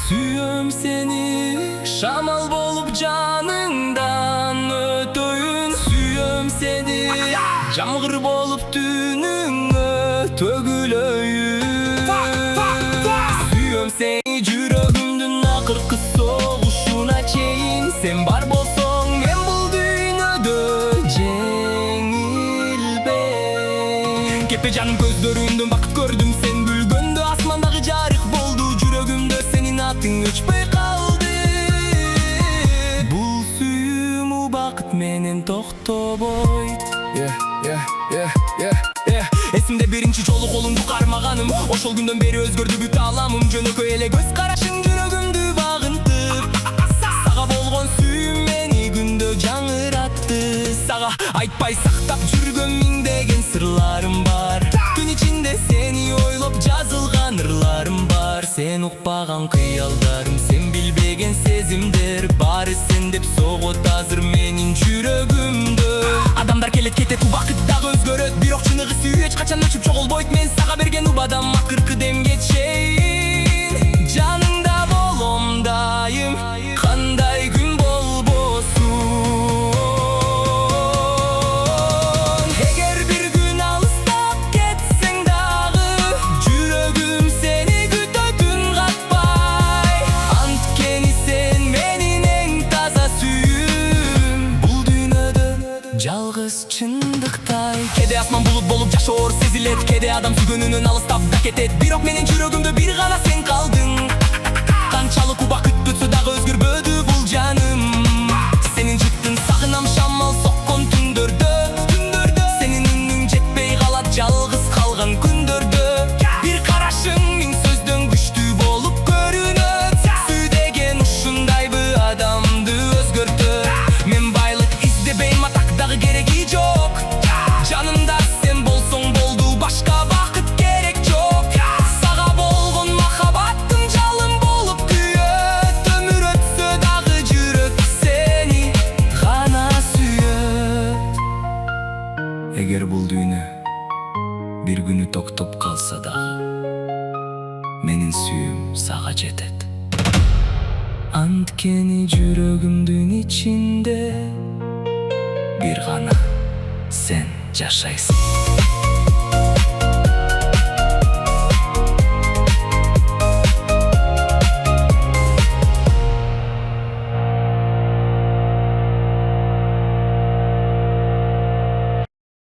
Süyüm seni şamal bolup canından ötöyün. Süyüm seni jamgır bolup tününgö tөгülöyün. Süyüm seni жүрөгүмдүн акыркы согушуна чейин. Sen bar bolсоң мен бул дүйнөдө жеңилбейм. Кепе жаным көздөрүндөн бакыт көрдүм сен күлгөндө. Асмандагы жарык болду жүрөгүмдө сенин атың өчпөй калды. Бул сүйүүм убакыт менен токтобойт. Эсимде биринчи жолу колуңду кармаганым. Ошол күндөн бери өзгөрдү бүт аламым. Жөнөкөй эле көз карашың жүрөгүмдү багынтып. Сага болгон сүйүүм мени күндө жаңыратты. Сага айтпай сактап жүргөн миңдеген сырларым бар. Түн ичинде сени ойлоп жазылган ырларым бар. Сен укпаган кыялдарым, сен билбеген сезимдер. Баары сен деп согот азыр менин жүрөгүмдө. Адамдар келет кетет, убакыт дагы өзгөрөт. Бирок чыныгы сүйүү эч качан өчүп чогулбойт. Мен сага берген убадам акыркы демге чейин. Жаныңда болом дайым, кандай күн болбосун. Эгер бир күн алыстап кетсең дагы, жүрөгүм сени күтөтүн катпай. Анткени сен менин эң таза сүйүүм. Бул дүйнөдө жалгыз чындыктай. Кеде асман булут болуп жашоор сезилет. Кеде адам сүйгөнүнөн алыстап да кетет. Бирок менин жүрөгүмдө бир гана сен калдың. Канчалык убакыт өтсө дагы өзгөрбөдү бул жаным. Сенин жыттың сагынам шамал соккон түндөрдө. Сенин үнүң жетпей калат жалгыз калган күндөрдө. Бир карашың миң сөздөн күчтүү болуп көрүнөт. Сүй деген ушундайбы адамды өзгөртөт. Мен байлык издебейм, атак дагы кереги жок. Жанымда сен болсоң болду, башка бакыт керек жок. Сага болгон махабаттын жалын болуп күйөт. Өмүр өтсө дагы жүрөк сени гана сүйөт. Эгер бул дүйнө бир күнү токтоп калса дагы, менин сүйүүм сага жетет. Анткени жүрөгүмдүн ичинде бир гана сен жашайсың.